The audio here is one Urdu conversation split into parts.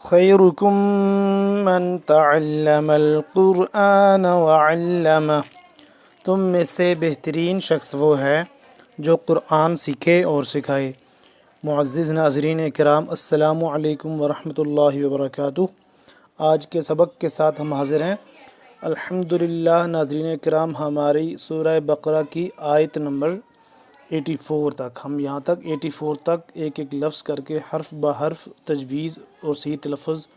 خیرکم من تعلم القرآن وعلمہ، تم میں سے بہترین شخص وہ ہے جو قرآن سیکھے اور سکھائے۔ معزز ناظرین کرام، السلام علیکم ورحمۃ اللہ وبرکاتہ۔ آج کے سبق کے ساتھ ہم حاضر ہیں۔ الحمدللہ ناظرین کرام، ہماری سورہ بقرہ کی آیت نمبر 84 تک، ہم یہاں تک 84 تک ایک ایک لفظ کر کے حرف بہ حرف تجویز اور صحیح تلفظ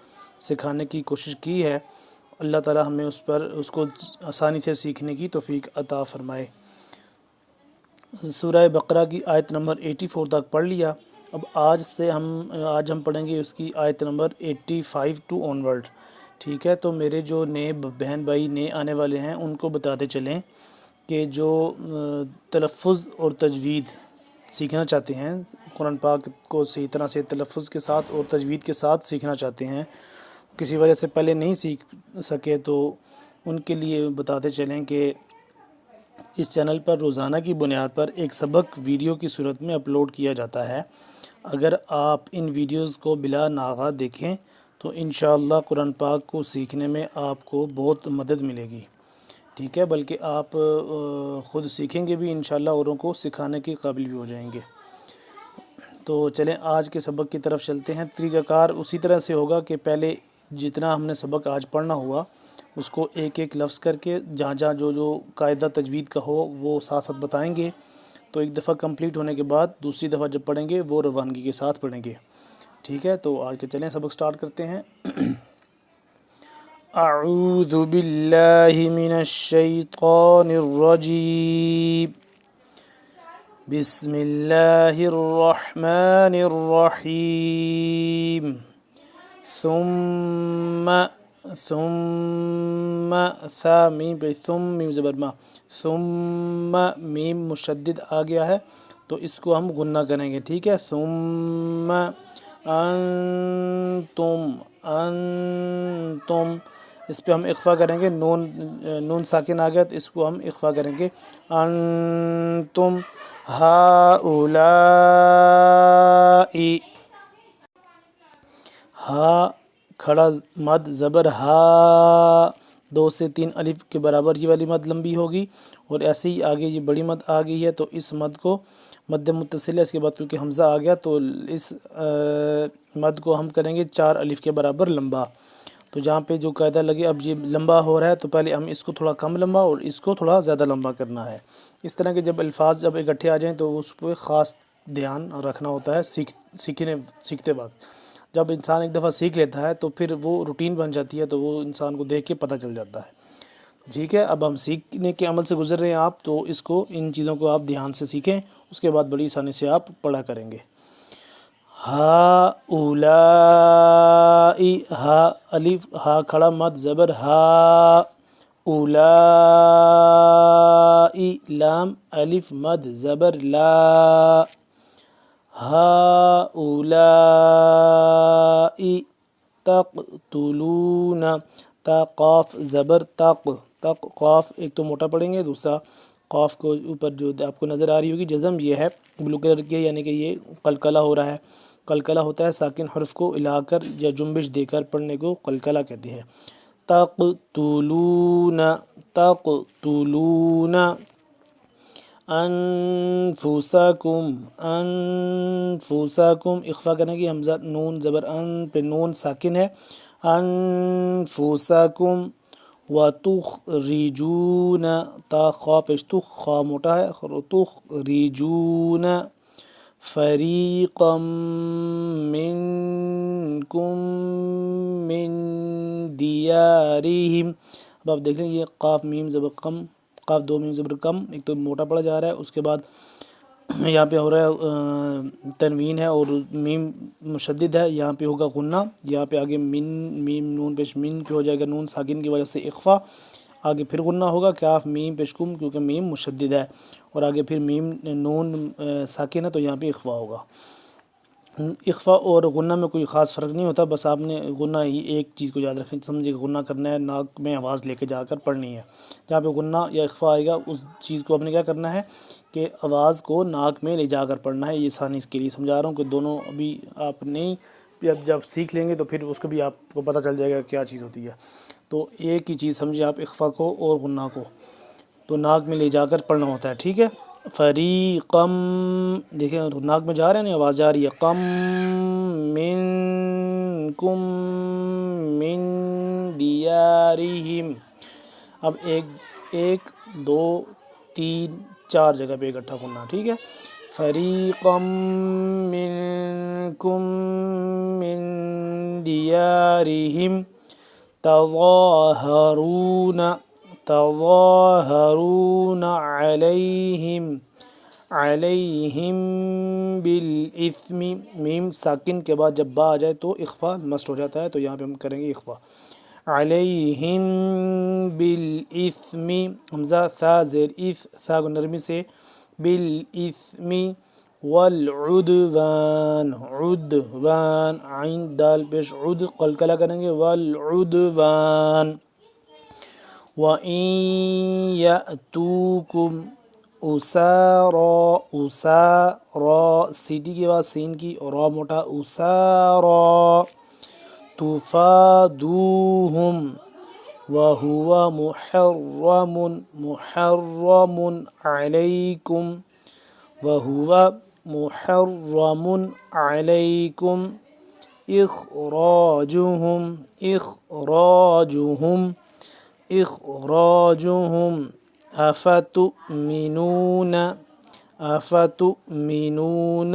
سکھانے کی کوشش کی ہے۔ اللہ تعالی ہمیں اس کو آسانی سے سیکھنے کی توفیق عطا فرمائے۔ سورہ بقرہ کی آیت نمبر 84 تک پڑھ لیا۔ اب آج ہم پڑھیں گے اس کی آیت نمبر 85 ٹو آنورڈ، ٹھیک ہے؟ تو میرے جو نئے بہن بھائی نئے آنے والے ہیں ان کو بتاتے چلیں کہ جو تلفظ اور تجوید سیکھنا چاہتے ہیں، قرآن پاک کو صحیح طرح سے تلفظ کے ساتھ اور تجوید کے ساتھ سیکھنا چاہتے ہیں، کسی وجہ سے پہلے نہیں سیکھ سکے، تو ان کے لیے بتاتے چلیں کہ اس چینل پر روزانہ کی بنیاد پر ایک سبق ویڈیو کی صورت میں اپلوڈ کیا جاتا ہے۔ اگر آپ ان ویڈیوز کو بلا ناغہ دیکھیں تو انشاءاللہ قرآن پاک کو سیکھنے میں آپ کو بہت مدد ملے گی، ٹھیک ہے؟ بلکہ آپ خود سیکھیں گے بھی انشاءاللہ، اوروں کو سکھانے کے قابل بھی ہو جائیں گے۔ تو چلیں آج کے سبق کی طرف چلتے ہیں۔ طریقہ کار اسی طرح سے ہوگا کہ پہلے جتنا ہم نے سبق آج پڑھنا ہوا اس کو ایک ایک لفظ کر کے جہاں جہاں جو قاعدہ تجوید کا ہو وہ ساتھ ساتھ بتائیں گے، تو ایک دفعہ کمپلیٹ ہونے کے بعد دوسری دفعہ جب پڑھیں گے وہ روانگی کے ساتھ پڑھیں گے، ٹھیک ہے؟ تو آج کے چلیں سبق سٹارٹ کرتے ہیں۔ اعوذ باللہ من الشیطان الرجیم، بسم اللہ الرحمن الرحیم۔ ثم ثا میم پہ میم زبر ما، ثم میم مشدد آ گیا ہے تو اس کو ہم غنہ کریں گے، ٹھیک ہے؟ ثم انتم اس پہ ہم اخفا کریں گے، نون ساکن آ گیا تو اس کو ہم اخفا کریں گے۔ انتم ہؤلاء، ہا کھڑا مد زبر ہا، 2 سے 3 الف کے برابر یہ والی مد لمبی ہوگی، اور ایسے ہی آگے یہ بڑی مد آ گئی ہے تو اس مد کو مد متصل ہے، اس کے بعد کیونکہ حمزہ آ گیا تو اس مد کو ہم کریں گے 4 الف کے برابر لمبا۔ تو جہاں پہ جو قاعدہ لگے، اب یہ لمبا ہو رہا ہے تو پہلے ہم اس کو تھوڑا کم لمبا اور اس کو تھوڑا زیادہ لمبا کرنا ہے۔ اس طرح کے جب الفاظ جب اکٹھے آ جائیں تو اس پہ خاص دھیان رکھنا ہوتا ہے سیکھتے وقت۔ جب انسان ایک دفعہ سیکھ لیتا ہے تو پھر وہ روٹین بن جاتی ہے، تو وہ انسان کو دیکھ کے پتہ چل جاتا ہے، ٹھیک ہے؟ اب ہم سیکھنے کے عمل سے گزر رہے ہیں آپ، تو اس کو ان چیزوں کو آپ دھیان سے سیکھیں، اس کے بعد بڑی آسانی سے آپ پڑھا کریں گے۔ ہا اولا، ہا الف ہا کھڑا مد زبر ہا، اولا لام الف مد زبر لا، ہؤلاء تقتلون، تا قاف زبر تق، قاف ایک تو موٹا پڑھیں گے، دوسرا قاف کو اوپر جو آپ کو نظر آ رہی ہوگی جزم یہ ہے بلو کلر کی، یعنی کہ یہ قلقلہ ہو رہا ہے۔ قلقلہ ہوتا ہے ساکن حرف کو ہلا کر یا جنبش دے کر پڑھنے کو قلقلہ کہتے ہیں۔ تقتلون، تقتلون انفسکم، انفسکم اخفا کرنے کی، حمزہ نون زبر ان پہ نون ساکن ہے، انفسکم وتخرجون، تا خا پیش تخ، خا موٹا ہے، تخرجون فریقا منکم من دیارہم۔ اب آپ دیکھ لیں یہ قاف میم زبر قم، قاف 2 میم زبر کم، ایک تو موٹا پڑا جا رہا ہے، اس کے بعد یہاں پہ ہو رہا ہے تنوین ہے اور میم مشدد ہے، یہاں پہ ہوگا غنہ، یہاں پہ آگے میم نون پیش مین پہ ہو جائے گا، نون ساکن کی وجہ سے اخفا، آگے پھر غنہ ہوگا، کاف میم پیش کم کیونکہ میم مشدد ہے، اور آگے پھر میم نون ساکن ہے تو یہاں پہ اخفا ہوگا۔ اخفا اور غنہ میں کوئی خاص فرق نہیں ہوتا، بس آپ نے غنہ ہی ایک چیز کو یاد رکھیں، سمجھے کہ غنہ کرنا ہے، ناک میں آواز لے کے جا کر پڑھنی ہے۔ جہاں پہ غنہ یا اخفا آئے گا اس چیز کو آپ نے کیا کرنا ہے کہ آواز کو ناک میں لے جا کر پڑھنا ہے۔ یہ آسانی کے لیے سمجھا رہا ہوں کہ دونوں ابھی آپ نہیں جب سیکھ لیں گے تو پھر اس کو بھی آپ کو پتہ چل جائے گا کیا چیز ہوتی ہے. تو ایک ہی چیز سمجھے آپ، اخفا کو اور غنہ کو، تو ناک میں لے جا کر پڑھنا ہوتا ہے. ٹھیک ہے. فریقم، دیکھیں ناک میں جا رہے ہیں نا، آواز جا رہی ہے. قم منکم من دیارہم. اب ایک دو تین چار جگہ پہ اکٹھا کرنا. ٹھیک ہے. فریقم منکم من دیارہم تظاہرون علیہم بالإثم. میم ساکن کے بعد جب با آ جائے تو اخفا مسٹ ہو جاتا ہے، تو یہاں پہ ہم کریں گے اخفا. علیہم بالإثم، حمزہ ثا زیر اف، ثا کو نرمی سے، بالإثم والعدوان، عدوان عین دال پیش عد قلقلہ کریں گے، والعدوان. وَإِن يَأْتُوكُمْ أُسَارَىٰ، أُسَارَىٰ سیٹی کے بعد سین کی اور را موٹا، أُسَارَىٰ تُفَادُوهُمْ وَهُوَ محرم علیکم، وَهُوَ محرم علیکم اخراجهم افتؤمنون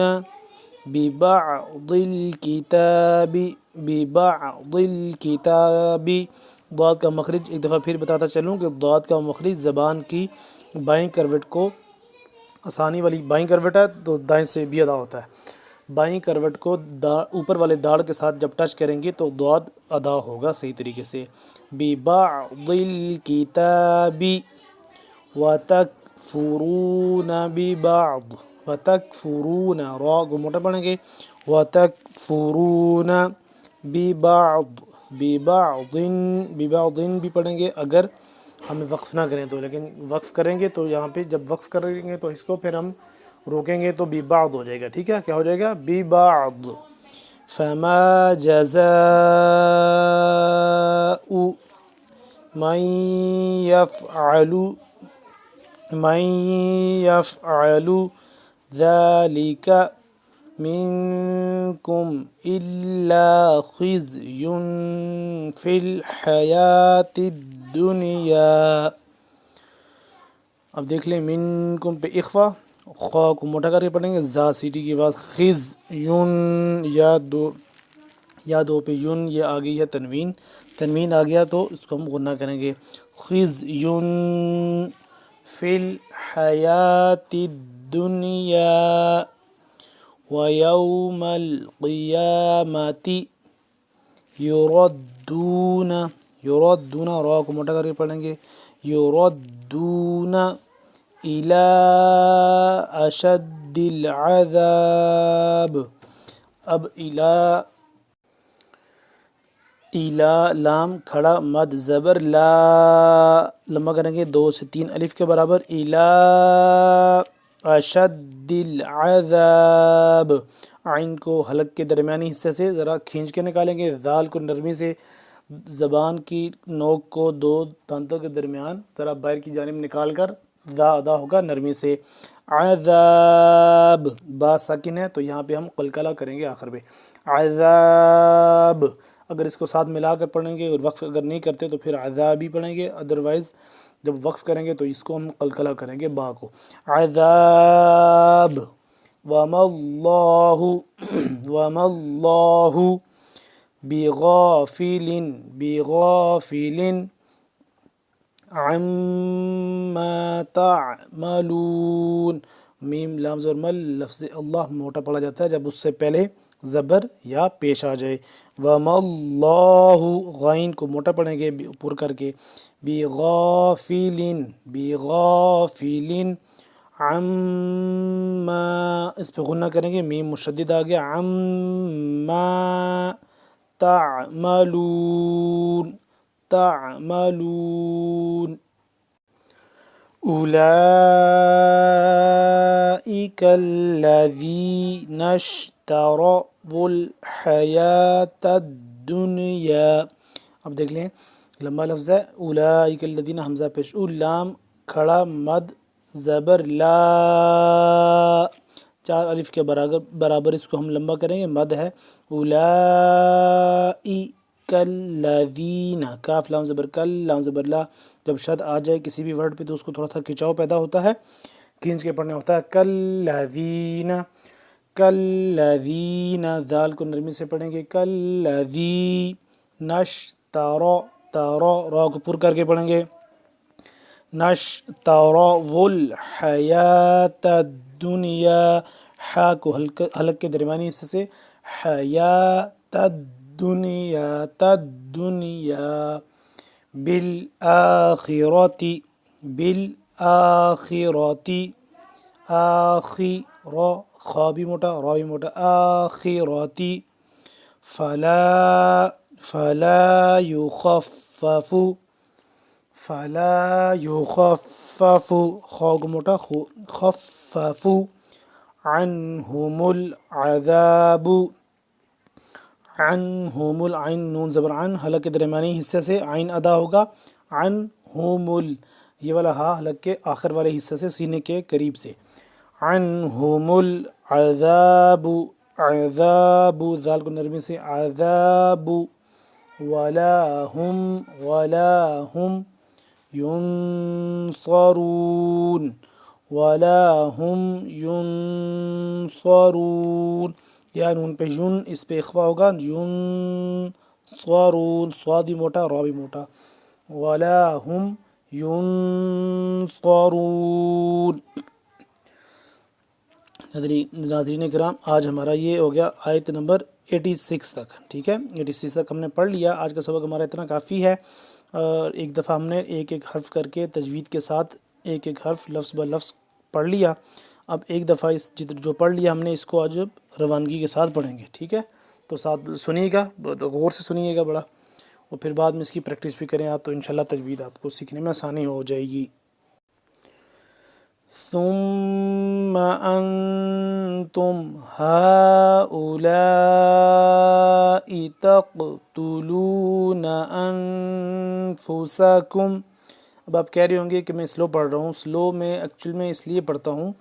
ببعض الکتاب. ضاد کا مخرج ایک دفعہ پھر بتاتا چلوں کہ ضاد کا مخرج زبان کی بائیں کروٹ کو، آسانی والی بائیں کروٹ ہے تو دائیں سے بھی ادا ہوتا ہے. بائیں کروٹ کو اوپر والے داڑ کے ساتھ جب ٹچ کریں گے تو ضاد ادا ہوگا صحیح طریقے سے. ببعض الکتاب وتکفرون ببعض، وتکفرون را کو موٹا پڑھیں گے، وتکفرون ببعض، ببعض بھی پڑھیں گے اگر ہمیں وقف نہ کریں تو، لیکن وقف کریں گے تو یہاں پہ جب وقف کریں گے تو اس کو پھر ہم روکیں گے تو ببعض ہو جائے گا. ٹھیک ہے. کیا ہو جائے گا؟ ببعض. فما جزاء من يفعل ذلك منكم إلا خزي في الحياة الدنيا. اب دیکھ لیں منکم پہ اخفا، خوا کو موٹا کر کے پڑھیں گے، زا سیٹی کے بعد خز یون، یا دو پہ یون، یہ آ گئی ہے تنوین آ گیا تو اس کو ہم غنہ کریں گے. خز یون فی الحیات الدنیا ویوم القیامت یردون، را کو موٹا کر کے پڑھیں گے، یردون الی اشد العذاب. اب الا لام کھڑا مد زبر لا، لمبا کریں گے 2 سے 3 الف کے برابر، الی اشد العذاب. عین کو حلق کے درمیانی حصے سے ذرا کھینچ کے نکالیں گے، ذال کو نرمی سے زبان کی نوک کو 2 دانتوں کے درمیان ذرا باہر کی جانب نکال کر ذا ادا ہوگا نرمی سے. عذاب با ساکن ہے تو یہاں پہ ہم قلقلہ کریں گے آخر پہ، عذاب. اگر اس کو ساتھ ملا کر پڑھیں گے اور وقف اگر نہیں کرتے تو پھر عذاب ہی پڑھیں گے، ادروائز جب وقف کریں گے تو اس کو ہم قلقلہ کریں گے با کو، عذاب. وما اللہ بغافل عما تعملون. میم لام زبر مل، لفظ اللہ موٹا پڑھا جاتا ہے جب اس سے پہلے زبر یا پیش آ جائے. وما اللہ، غائن کو موٹا پڑھیں گے پر کر کے، بغافل عما، اس پہ غنہ کریں گے، میم مشدد آ گیا، عما تعملون. أولئك الذين اشتروا، الحیات الدنیا. اب دیکھ لیں لمبا لفظ ہے اولئک الذین حمزہ پیش لام کھڑا مد زبر لا چار الف کے برابر اس کو ہم لمبا کریں گے مد ہے اولئک الذین کاف لام زبر کل لام زبر لا. جب شد آ جائے کسی بھی ورڈ پہ تو اس کو تھوڑا سا کھچاؤ پیدا ہوتا ہے کھینچ کے پڑھنے ہوتا ہے کالذین کالذین ذال کو نرمی سے پڑھیں گے کالذی نشترو تارو را کو پر کر کے پڑھیں گے نشترو الحیات الدنیا حا کو حلق کے درمیانی حصے سے حیات الدنیا تدنیا بالآخرتی بالآخرتی آخر خا بھی موٹا را بھی موٹا آخرتی فلا یخفف فلا یخفف خا کو موٹا خفف عنہم العذاب عنہم العین نون زبر عن حلق کے درمیانی حصے سے عین ادا ہوگا عنہم یہ والا ہا حلق کے آخر والے حصے سے سینے کے قریب سے عنہم العذاب عذاب ذال کو نرمی سے عذاب ولا هم ينصرون ولا هم ينصرون یا نون پہ یون اس پہ اخفا ہوگا ينصرون صاد بھی موٹا را بھی موٹا ولا هم ينصرون. ناظرین کرام آج ہمارا یہ ہو گیا آیت نمبر 86 تک. ٹھیک ہے 86 تک ہم نے پڑھ لیا. آج کا سبق ہمارا اتنا کافی ہے اور ایک دفعہ ہم نے ایک ایک حرف کر کے تجوید کے ساتھ ایک ایک حرف لفظ بہ لفظ پڑھ لیا. اب ایک دفعہ اس جو پڑھ لیا ہم نے اس کو آج روانگی کے ساتھ پڑھیں گے. ٹھیک ہے تو ساتھ سنیے گا غور سے سنیے گا بڑا اور پھر بعد میں اس کی پریکٹس بھی کریں آپ تو انشاءاللہ تجوید آپ کو سیکھنے میں آسانی ہو جائے گی. ثم أنتم هؤلاء تقتلون أنفسكم. اب آپ کہہ رہے ہوں گے کہ میں سلو پڑھ رہا ہوں. سلو میں ایکچوئل میں اس لیے پڑھتا ہوں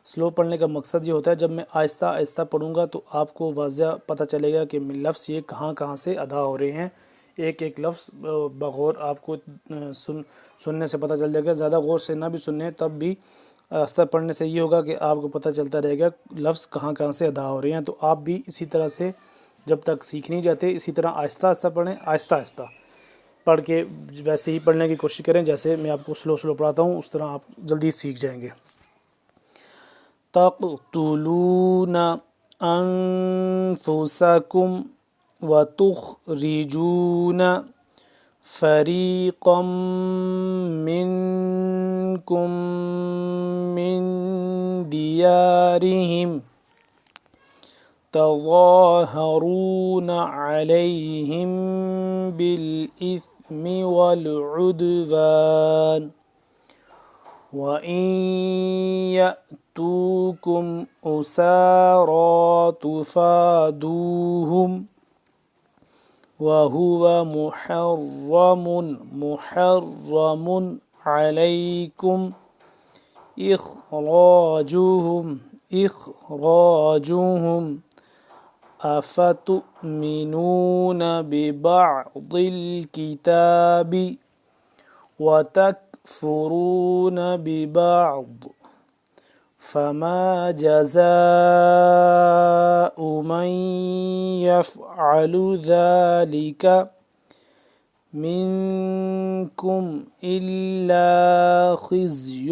سلو پڑھنے کا مقصد یہ ہوتا ہے جب میں آہستہ آہستہ پڑھوں گا تو آپ کو واضح پتہ چلے گا کہ لفظ یہ کہاں کہاں سے ادا ہو رہے ہیں. ایک ایک لفظ بغور آپ کو سننے سے پتہ چل جائے گا. زیادہ غور سے نہ بھی سننے تب بھی آہستہ پڑھنے سے یہ ہوگا کہ آپ کو پتہ چلتا رہے گا لفظ کہاں کہاں سے ادا ہو رہے ہیں. تو آپ بھی اسی طرح سے جب تک سیکھ نہیں جاتے اسی طرح آہستہ آہستہ پڑھیں. آہستہ آہستہ پڑھ کے ویسے ہی پڑھنے کی کوشش کریں جیسے میں آپ کو سلو پڑھاتا ہوں اس طرح آپ جلدی سیکھ جائیں گے. تقتلون انفسکم وتخرجون فریقا منکم من دیارہم تظاہرون علیہم بالإثم والعدوان وَإِن يَأْتُوكُمْ أُسَارَىٰ تُفَادُوهُمْ وَهُوَ محرم عَلَيْكُمْ إِخْرَاجُهُمْ أَفَتُؤْمِنُونَ بِبَعْضِ الْكِتَابِ وَتَكْفُرُونَ بِبَعْضٍ فَمَا جَزَاءُ مَنْ يَفْعَلُ ذَلِكَ مِنْكُمْ إِلَّا خِزْيٌ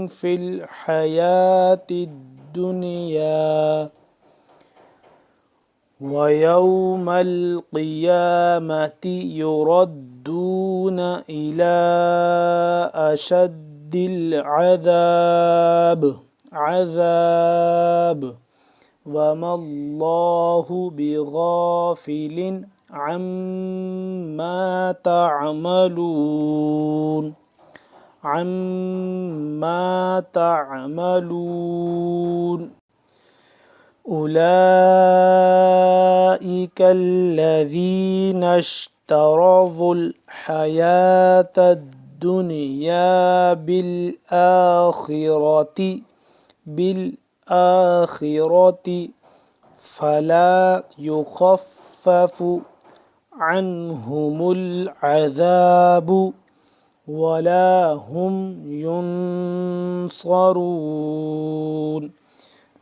فِي الْحَيَاةِ الدُّنْيَا وَيَوْمَ الْقِيَامَةِ يُرَدُّونَ إِلَى أَشَدِّ الْعَذَابِ وَمَا اللَّهُ بِغَافِلٍ عَمَّا تَعْمَلُونَ. أولئك الذين اشتروا الحياة الدنيا بالآخرة فلا يخفف عنهم العذاب ولا هم ينصرون۔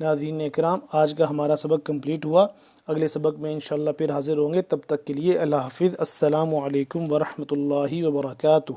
ناظرین اکرام، آج کا ہمارا سبق کمپلیٹ ہوا۔ اگلے سبق میں انشاءاللہ پھر حاضر ہوں گے، تب تک کے لیے اللہ حافظ۔ السلام علیکم ورحمۃ اللہ وبرکاتہ۔